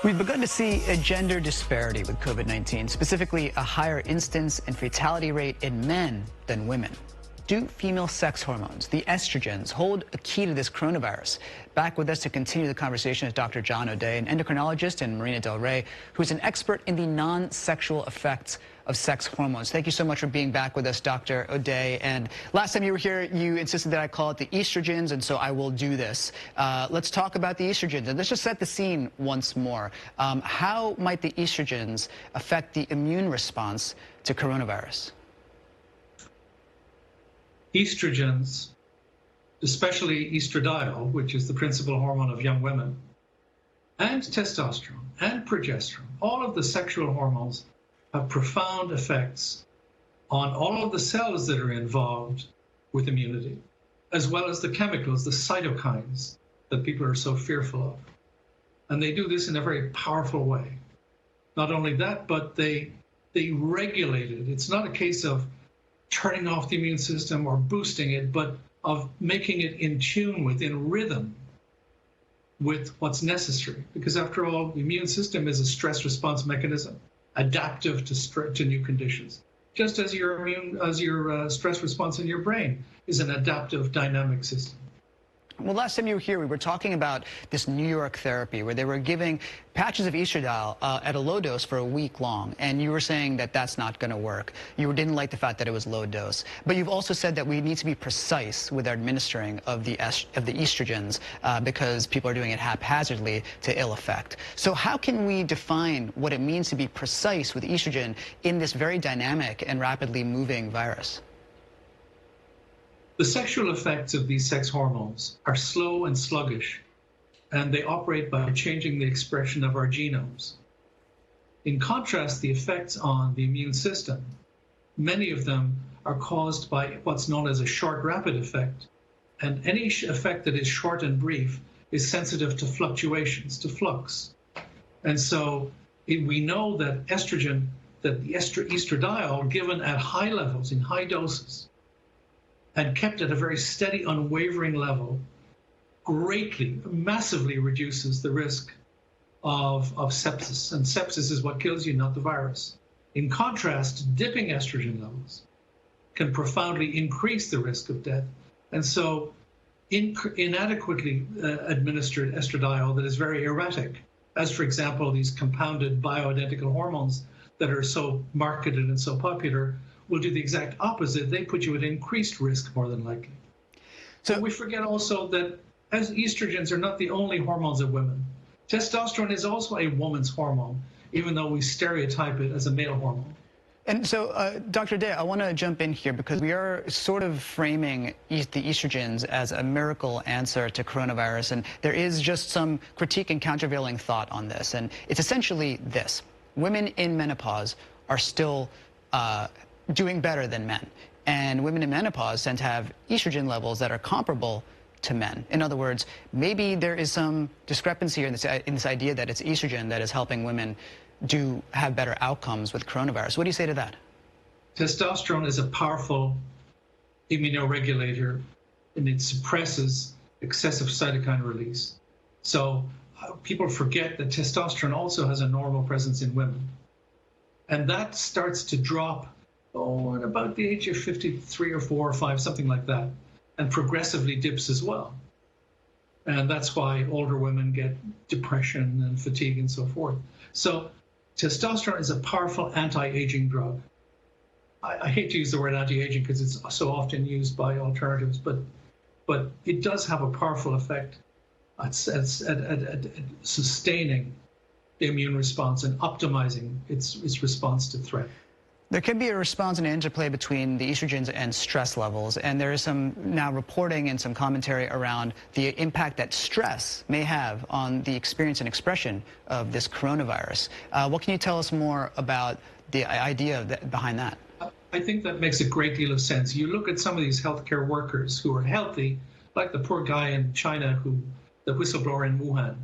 We've begun to see a gender disparity with COVID-19, specifically a higher incidence and fatality rate in men than women. Do female sex hormones, the estrogens, hold a key to this coronavirus? Back with us to continue the conversation is Dr. John O'Day, an endocrinologist, and Marina Del Rey, who's an expert in the non-sexual effects of sex hormones. Thank you so much for being back with us, Dr. O'Day. And last time you were here, you insisted that I call it the estrogens, and so I will do this. Let's talk about the estrogens, and let's just set the scene once more. How might the estrogens affect the immune response to coronavirus? Estrogens, especially estradiol, which is the principal hormone of young women, and testosterone and progesterone, all of the sexual hormones have profound effects on all of the cells that are involved with immunity, as well as the chemicals, the cytokines that people are so fearful of. And they do this in a very powerful way. Not only that, but they regulate it. It's not a case of turning off the immune system or boosting it, but of making it in tune with, in rhythm with what's necessary. Because after all, the immune system is a stress response mechanism, adaptive to new conditions. Just as your stress response in your brain is an adaptive dynamic system. Well, last time you were here, we were talking about this New York therapy where they were giving patches of estradiol at a low dose for a week long, and you were saying that that's not going to work. You didn't like the fact that it was low dose. But you've also said that we need to be precise with our administering of the estrogens because people are doing it haphazardly to ill effect. So how can we define what it means to be precise with estrogen in this very dynamic and rapidly moving virus? The sexual effects of these sex hormones are slow and sluggish, and they operate by changing the expression of our genomes. In contrast, the effects on the immune system, many of them are caused by what's known as a short rapid effect, and any effect that is short and brief is sensitive to fluctuations, to flux. And so we know that estrogen, that the estradiol given at high levels, in high doses, and kept at a very steady, unwavering level, greatly, massively reduces the risk of sepsis. And sepsis is what kills you, not the virus. In contrast, dipping estrogen levels can profoundly increase the risk of death. And so inadequately administered estradiol that is very erratic, as for example, these compounded bioidentical hormones that are so marketed and so popular, will do the exact opposite. They put you at increased risk more than likely. So we forget also that as estrogens are not the only hormones of women. Testosterone is also a woman's hormone, even though we stereotype it as a male hormone. And so, Dr. Day, I want to jump in here because we are sort of framing the estrogens as a miracle answer to coronavirus, and there is just some critique and countervailing thought on this. And it's essentially this: women in menopause are still doing better than men. And women in menopause tend to have estrogen levels that are comparable to men. In other words, maybe there is some discrepancy in this idea that it's estrogen that is helping women have better outcomes with coronavirus. What do you say to that? Testosterone is a powerful immunoregulator, and it suppresses excessive cytokine release. So people forget that testosterone also has a normal presence in women. And that starts to drop at about the age of 53 or 4 or 5, something like that, and progressively dips as well. And that's why older women get depression and fatigue and so forth. So testosterone is a powerful anti-aging drug. I hate to use the word anti-aging because it's so often used by alternatives, but it does have a powerful effect at sustaining the immune response and optimizing its response to threat. There can be a response and an interplay between the estrogens and stress levels, and there is some now reporting and some commentary around the impact that stress may have on the experience and expression of this coronavirus. What can you tell us more about the idea behind that? I think that makes a great deal of sense. You look at some of these healthcare workers who are healthy, like the poor guy in China, the whistleblower in Wuhan,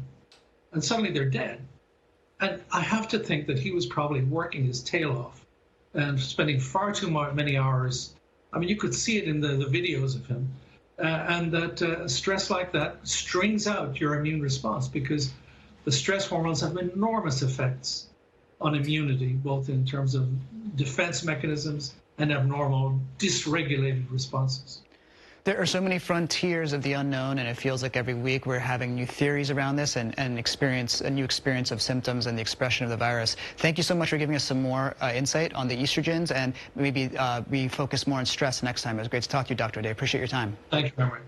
and suddenly they're dead. And I have to think that he was probably working his tail off and spending far too many hours. I mean, you could see it in the videos of him. And that stress like that strings out your immune response because the stress hormones have enormous effects on immunity, both in terms of defense mechanisms and abnormal, dysregulated responses. There are so many frontiers of the unknown, and it feels like every week we're having new theories around this and experience a new experience of symptoms and the expression of the virus. Thank you so much for giving us some more insight on the estrogens, and maybe we focus more on stress next time. It was great to talk to you, Dr. Day. Appreciate your time. Thank you, Henry.